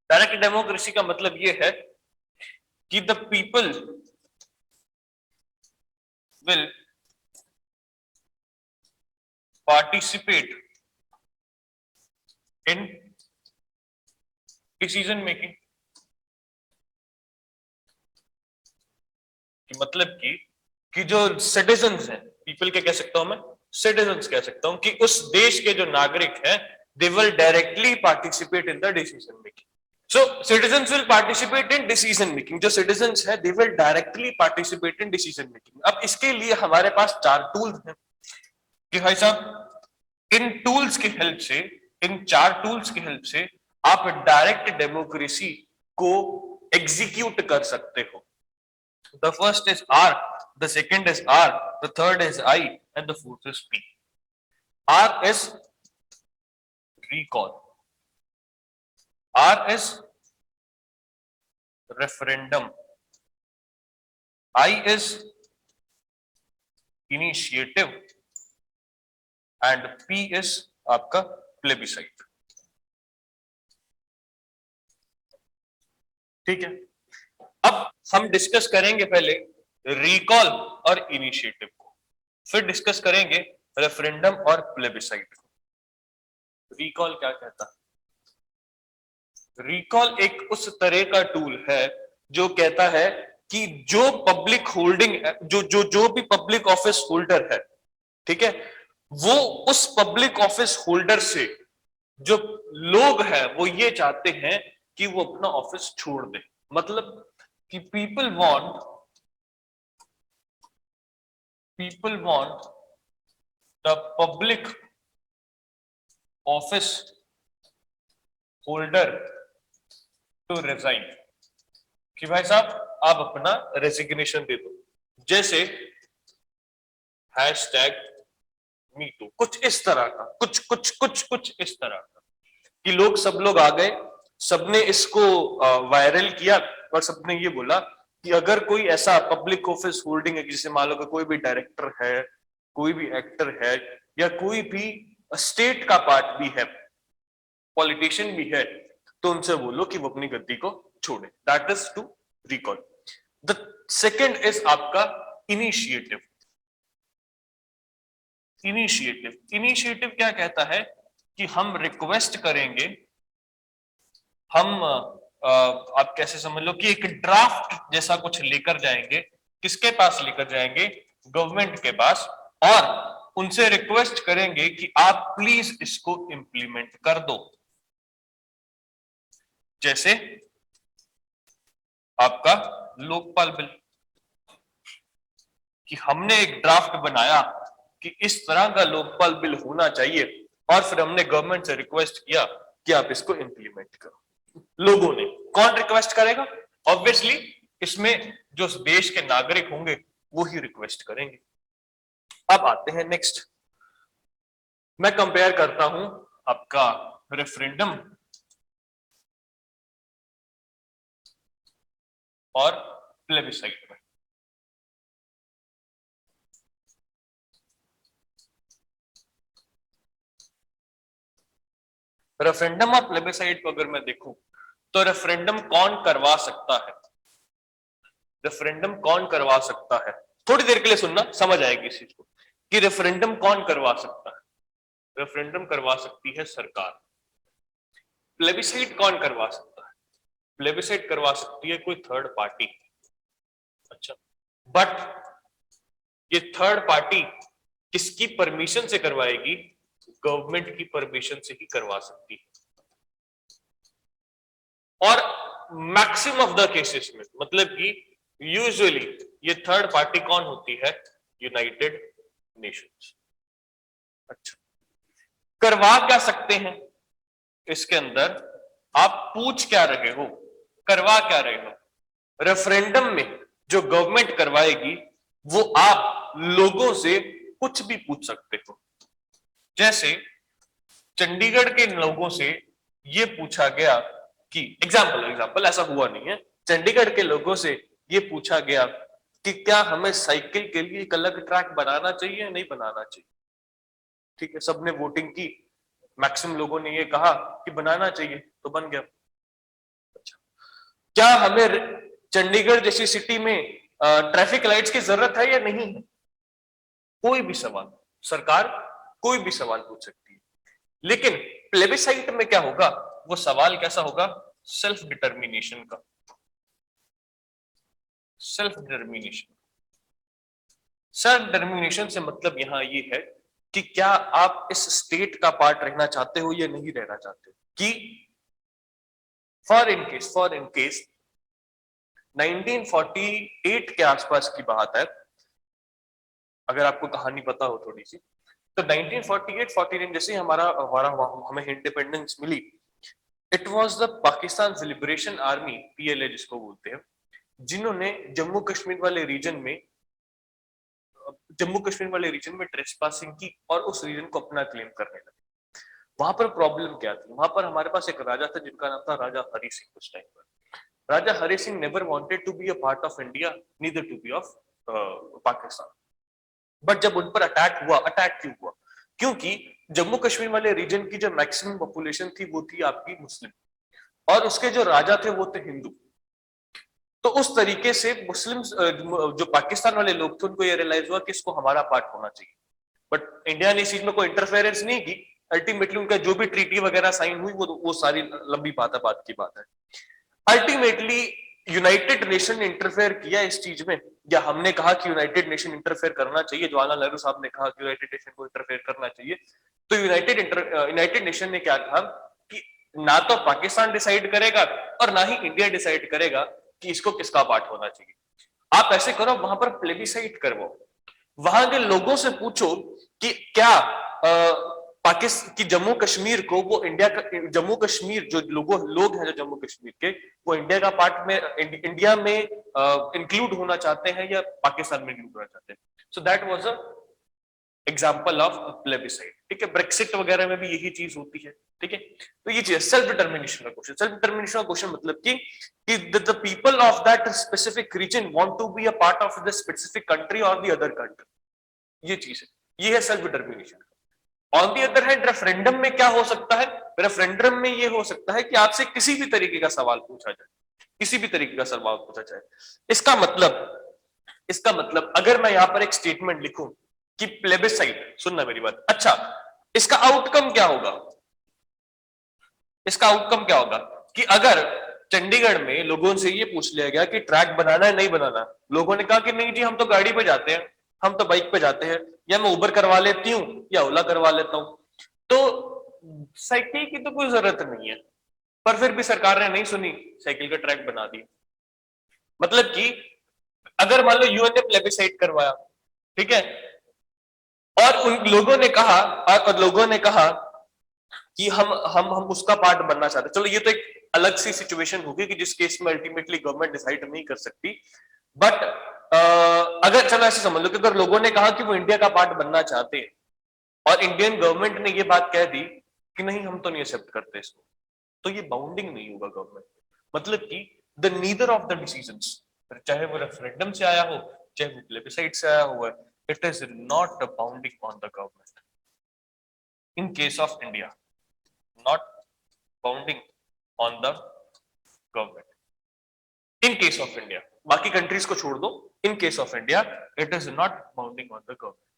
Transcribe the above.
Direct democracy का मतलब ये है कि the people will participate in decision making. मतलब कि जो सिटीजन्स हैं, पीपल के कह सकता हूं मैं, सिटीजन्स कह सकता हूं कि उस देश के जो नागरिक हैं, they will directly participate in the decision making. So citizens will participate in decision making. जो citizens है, they will directly participate in decision making. अब इसके लिए हमारे पास 4 टूल्स हैं कि भाई साहब इन टूल्स की हेल्प से, इन 4 टूल्स की हेल्प से आप डायरेक्ट डेमोक्रेसी को एग्जीक्यूट कर सकते हो। The first is R, the second is R, the third is I and the fourth is P. R is recall, R is referendum, I is initiative and P is आपका plebiscite। ठीक है, अब हम discuss करेंगे पहले recall और initiative को, फिर डिस्कस करेंगे रेफरेंडम और प्लेबिसाइट को। रिकॉल क्या कहता है? रिकॉल एक उस तरह का टूल है जो कहता है कि जो पब्लिक होल्डिंग, जो भी पब्लिक ऑफिस होल्डर है, ठीक है, वो उस पब्लिक ऑफिस होल्डर से, जो लोग हैं वो ये चाहते हैं कि वो अपना ऑफिस छोड़ दे। मतलब कि people want the public office holder to resign, कि भाई साहब आप अपना रेजिग्नेशन दे दो। जैसे हैशटैग मी टू, कुछ इस तरह का, कुछ इस तरह का कि सब लोग आ गए, सबने इसको वायरल किया और सबने ये बोला कि अगर कोई ऐसा पब्लिक ऑफिस होल्डिंग है, जैसे मान लो कि कोई भी डायरेक्टर है, कोई भी एक्टर है, या कोई भी स्टेट का पार्ट भी है, पॉलिटिशियन भी है, तो उनसे बोलो कि वो अपनी गद्दी को छोड़े। That is to recall. The second is आपका इनिशिएटिव। इनिशिएटिव क्या कहता है कि हम रिक्वेस्ट करेंगे, हम आप कैसे समझ लो कि एक ड्राफ्ट जैसा कुछ लेकर जाएंगे। किसके पास लेकर जाएंगे? गवर्नमेंट के पास, और उनसे रिक्वेस्ट करेंगे कि आप प्लीज इसको इंप्लीमेंट कर दो। जैसे आपका लोकपाल बिल, कि हमने एक ड्राफ्ट बनाया कि इस तरह का लोकपाल बिल होना चाहिए, और फिर हमने गवर्नमेंट से रिक्वेस्ट किया कि आप इसको इंप्लीमेंट करो। लोगों ने, कौन रिक्वेस्ट करेगा? ऑब्वियसली इसमें जो देश के नागरिक होंगे वो ही रिक्वेस्ट करेंगे। अब आते हैं नेक्स्ट, मैं कंपेयर करता हूं आपका रेफरेंडम और प्लेबिसाइट में। रेफरेंडम और प्लेबिसाइट को अगर मैं देखूं तो रेफरेंडम कौन करवा सकता है? रेफरेंडम कौन करवा सकता है? थोड़ी देर के लिए सुनना, समझ आएगी इस चीज को कि रेफरेंडम कौन करवा सकता है। रेफरेंडम करवा सकती है सरकार। प्लेबिसाइट कौन करवा सकता है? प्लेबिसाइट करवा सकती है कोई थर्ड पार्टी। अच्छा, बट ये थर्ड पार्टी किसकी परमिशन से करवाएगी? गवर्नमेंट की परमिशन से ही करवा सकती है। और मैक्सिमम ऑफ द केसेस में, मतलब कि यूजुअली ये थर्ड पार्टी कौन होती है? United Nations. अच्छा, करवा क्या सकते हैं इसके अंदर? आप पूछ क्या रहे हो, करवा क्या रहे हो? रेफरेंडम में जो गवर्नमेंट करवाएगी वो आप लोगों से कुछ भी पूछ सकते हो। जैसे चंडीगढ़ के लोगों से ये पूछा गया कि, एग्जाम्पल ऐसा हुआ नहीं है, चंडीगढ़ के लोगों से ये पूछा गया कि क्या हमें साइकिल के लिए एक अलग ट्रैक बनाना चाहिए, नहीं बनाना चाहिए। ठीक है, सबने वोटिंग की, मैक्सिमम लोगों ने ये कहा कि बनाना चाहिए, तो बन गया। क्या हमें चंडीगढ़ जैसी सिटी में ट्रैफिक लाइट्स की जरूरत है या नहीं है? कोई भी सवाल सरकार कोई भी सवाल पूछ सकती है, लेकिन प्लेबिसाइट में क्या होगा, वो सवाल कैसा होगा, सेल्फ डिटर्मिनेशन का। सेल्फ डिटर्मिनेशन, सेल्फ डिटर्मिनेशन से मतलब यहां ये है कि क्या आप इस स्टेट का पार्ट रहना चाहते हो या नहीं रहना चाहते हो। कि फॉर इन केस 1948 के आसपास की बात है, अगर आपको कहानी पता हो थोड़ी सी, तो 1948-49 जैसे हमारा हमारा हमें इंडिपेंडेंस मिली, it was the Pakistan liberation army, PLA जिसको बोलते हैं, जिन्होंने जम्मू कश्मीर वाले रीजन में ट्रेसपासिंग की और उस रीजन को अपना क्लेम करने लगे। वहां पर प्रॉब्लम क्या थी, वहां पर हमारे पास एक राजा था जिनका नाम था राजा हरि सिंह। उस टाइम पर Raja Hari Singh never wanted to be a part of India, neither to be of Pakistan. But जब उन पर अटैक क्यों हुआ, क्योंकि जम्मू कश्मीर वाले रीजन की जो मैक्सिमम पॉपुलेशन थी वो थी आपकी मुस्लिम, और उसके जो राजा थे वो थे हिंदू। तो उस तरीके से मुस्लिम जो पाकिस्तान वाले लोग थे उनको ये रियलाइज हुआ कि इसको हमारा पार्ट होना चाहिए। बट इंडिया ने इस चीज में कोई इंटरफेरेंस नहीं की। अल्टीमेटली उनका जो भी ट्रीटी वगैरह साइन हुई वो सारी लंबी बात की बात है। अल्टीमेटली यूनाइटेड नेशन ने इंटरफेयर किया इस चीज में, या हमने कहा कि यूनाइटेड नेशन इंटरफेयर करना चाहिए, जवाहरलाल नेहरू साहब ने कहा कि यूनाइटेड नेशन को इंटरफेयर करना चाहिए। तो यूनाइटेड नेशन ने क्या कहा कि ना तो पाकिस्तान डिसाइड करेगा और ना ही इंडिया डिसाइड करेगा कि इसको किसका पार्ट होना चाहिए। आप ऐसे करो, वहां पर प्लेबिसाइट करवाओ, वहां के लोगों से पूछो कि क्या पाकिस्तान की जम्मू कश्मीर को वो इंडिया का, जम्मू कश्मीर जो लोग हैं जो जम्मू कश्मीर के, वो इंडिया का पार्ट में, इंडिया में इंक्लूड होना चाहते हैं या पाकिस्तान में इंक्लूड होना चाहते हैं। So that was a example of plebiscite. ठीक है, ब्रेक्सिट वगैरह में भी यही चीज होती है। ठीक है, तो ये चीज सेल्फ डिटर्मिनेशन का क्वेश्चन। सेल्फ डिटर्मिनेशन का क्वेश्चन मतलब कि the people of that specific region want to be a part of the specific country और द अदर कंट्री। ये चीज है, ये है self determination. On the other hand referendum में क्या हो सकता है, रेफरेंडम में ये हो सकता है कि आपसे किसी भी तरीके का सवाल पूछा जाए, किसी भी तरीके का सवाल पूछा जाए। इसका मतलब अगर मैं यहां पर एक स्टेटमेंट लिखूं कि प्लेबिसाइट, सुनना मेरी बात, अच्छा इसका आउटकम क्या होगा, इसका आउटकम क्या होगा कि अगर चंडीगढ़ में लोगों से ये पूछ लिया गया कि ट्रैक बनाना है नहीं बनाना, लोगों ने कहा कि नहीं जी हम तो गाड़ी पे जाते हैं, हम तो बाइक पे जाते हैं, या मैं उबर करवा लेती हूँ या ओला करवा लेता हूँ, तो साइकिल की तो कोई जरूरत नहीं है। पर फिर भी सरकार ने नहीं सुनी, साइकिल का ट्रैक बना दिया। मतलब कि अगर मान लो यूएन ने प्लेबिसाइट करवाया, ठीक है, और उन लोगों ने कहा कि हम उसका पार्ट बनना चाहते हैं, चलो ये तो एक अलग सी सिचुएशन होगी कि जिस केस में अल्टीमेटली गवर्नमेंट डिसाइड नहीं कर सकती। बट अगर चलो ऐसे समझ लो कि अगर लोगों ने कहा कि वो इंडिया का पार्ट बनना चाहते हैं और इंडियन गवर्नमेंट ने ये बात कह दी कि नहीं हम तो नहीं एक्सेप्ट करते इसको, तो ये बाउंडिंग नहीं होगा गवर्नमेंट। मतलब कि the neither of the decisions, चाहे वो रेफरेंडम से आया हो चाहे वो प्लेबिसाइट से आया हुआ है, it is not bounding on the government in case of India, not bounding on the government in case of India। बाकी कंट्रीज को छोड़ दो, in case of India it is not bounding on the government।